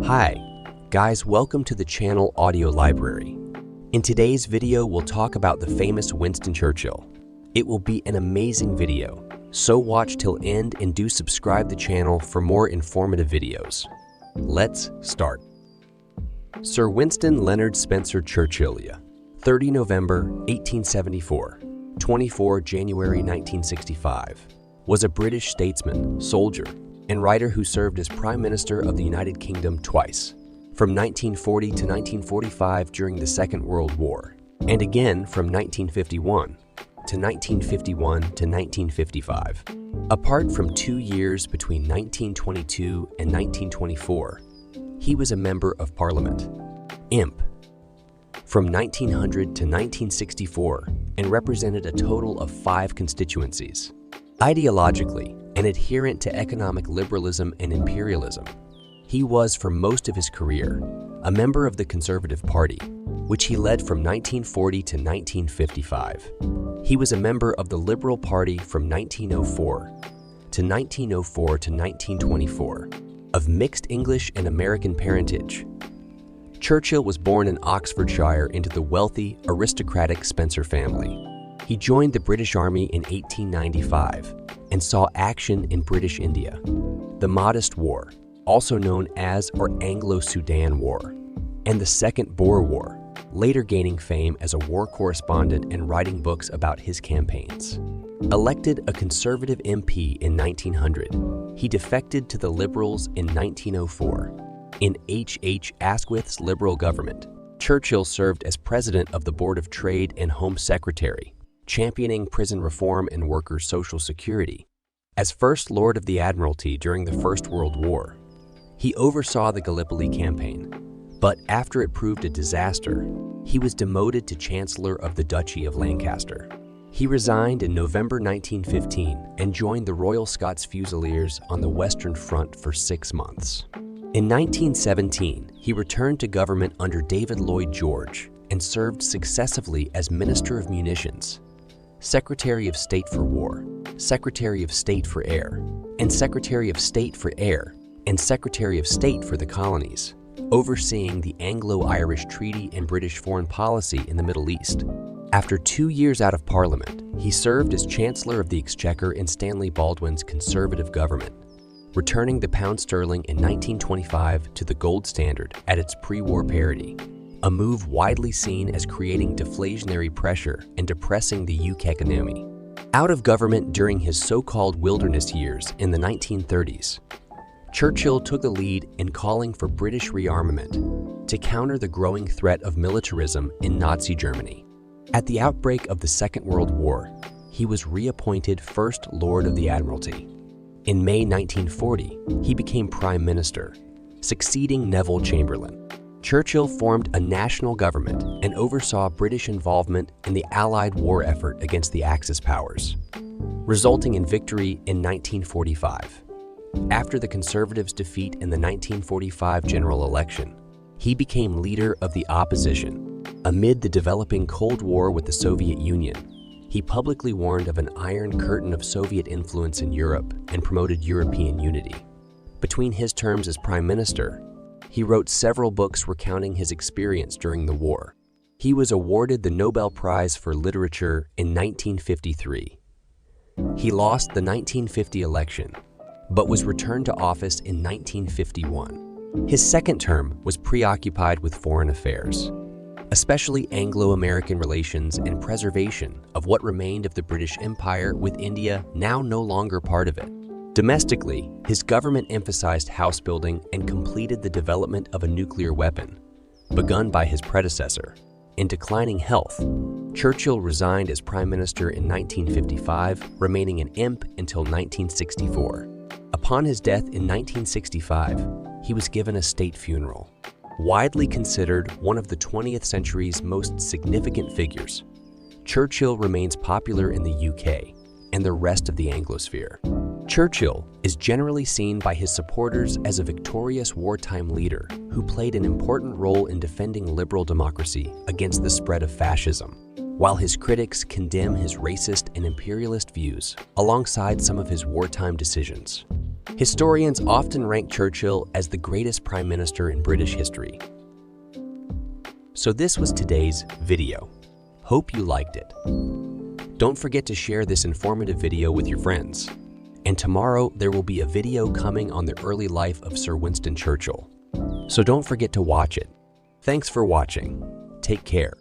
Hi, guys, welcome to the channel Audio Library. In today's video, we'll talk about the famous Winston Churchill. It will be an amazing video, so watch till end and do subscribe the channel for more informative videos. Let's start. Sir Winston Leonard Spencer Churchill, 30 November 1874, 24 January 1965, was a British statesman, soldier, and writer who served as Prime Minister of the United Kingdom twice, from 1940 to 1945 during the Second World War, and again from 1951 to 1951 to 1955. Apart from 2 years between 1922 and 1924, he was a Member of Parliament, Imp, from 1900 to 1964, and represented a total of 5 constituencies. Ideologically, an adherent to economic liberalism and imperialism, he was, for most of his career, a member of the Conservative Party, which he led from 1940 to 1955. He was a member of the Liberal Party from 1904 to 1904 to 1924, of mixed English and American parentage. Churchill was born in Oxfordshire into the wealthy, aristocratic Spencer family. He joined the British Army in 1895 and saw action in British India, the Mahdist War, also known as or Anglo-Sudan War, and the Second Boer War, later gaining fame as a war correspondent and writing books about his campaigns. Elected a Conservative MP in 1900, he defected to the Liberals in 1904. In H. Asquith's Liberal government, Churchill served as President of the Board of Trade and Home Secretary, championing prison reform and workers' social security. As First Lord of the Admiralty during the First World War, he oversaw the Gallipoli campaign, but after it proved a disaster, he was demoted to Chancellor of the Duchy of Lancaster. He resigned in November 1915 and joined the Royal Scots Fusiliers on the Western Front for 6 months. In 1917, he returned to government under David Lloyd George and served successively as Minister of Munitions, Secretary of State for War, Secretary of State for Air, and Secretary of State for Air, and Secretary of State for the Colonies, overseeing the Anglo-Irish Treaty and British foreign policy in the Middle East. After 2 years out of Parliament, he served as Chancellor of the Exchequer in Stanley Baldwin's Conservative government, returning the pound sterling in 1925 to the gold standard at its pre-war parity, a move widely seen as creating deflationary pressure and depressing the UK economy. Out of government during his so-called wilderness years in the 1930s, Churchill took the lead in calling for British rearmament to counter the growing threat of militarism in Nazi Germany. At the outbreak of the Second World War, he was reappointed First Lord of the Admiralty. In May 1940, he became Prime Minister, succeeding Neville Chamberlain. Churchill formed a national government and oversaw British involvement in the Allied war effort against the Axis powers, resulting in victory in 1945. After the Conservatives' defeat in the 1945 general election, he became leader of the opposition. Amid the developing Cold War with the Soviet Union, he publicly warned of an iron curtain of Soviet influence in Europe and promoted European unity. Between his terms as Prime Minister, he wrote several books recounting his experience during the war. He was awarded the Nobel Prize for Literature in 1953. He lost the 1950 election, but was returned to office in 1951. His second term was preoccupied with foreign affairs, especially Anglo-American relations and preservation of what remained of the British Empire, with India now no longer part of it. Domestically, his government emphasized house building and completed the development of a nuclear weapon, begun by his predecessor. In declining health, Churchill resigned as Prime Minister in 1955, remaining an imp until 1964. Upon his death in 1965, he was given a state funeral. Widely considered one of the 20th century's most significant figures, Churchill remains popular in the UK and the rest of the Anglosphere. Churchill is generally seen by his supporters as a victorious wartime leader who played an important role in defending liberal democracy against the spread of fascism, while his critics condemn his racist and imperialist views alongside some of his wartime decisions. Historians often rank Churchill as the greatest prime minister in British history. So this was today's video. Hope you liked it. Don't forget to share this informative video with your friends. And tomorrow there will be a video coming on the early life of Sir Winston Churchill. So don't forget to watch it. Thanks for watching. Take care.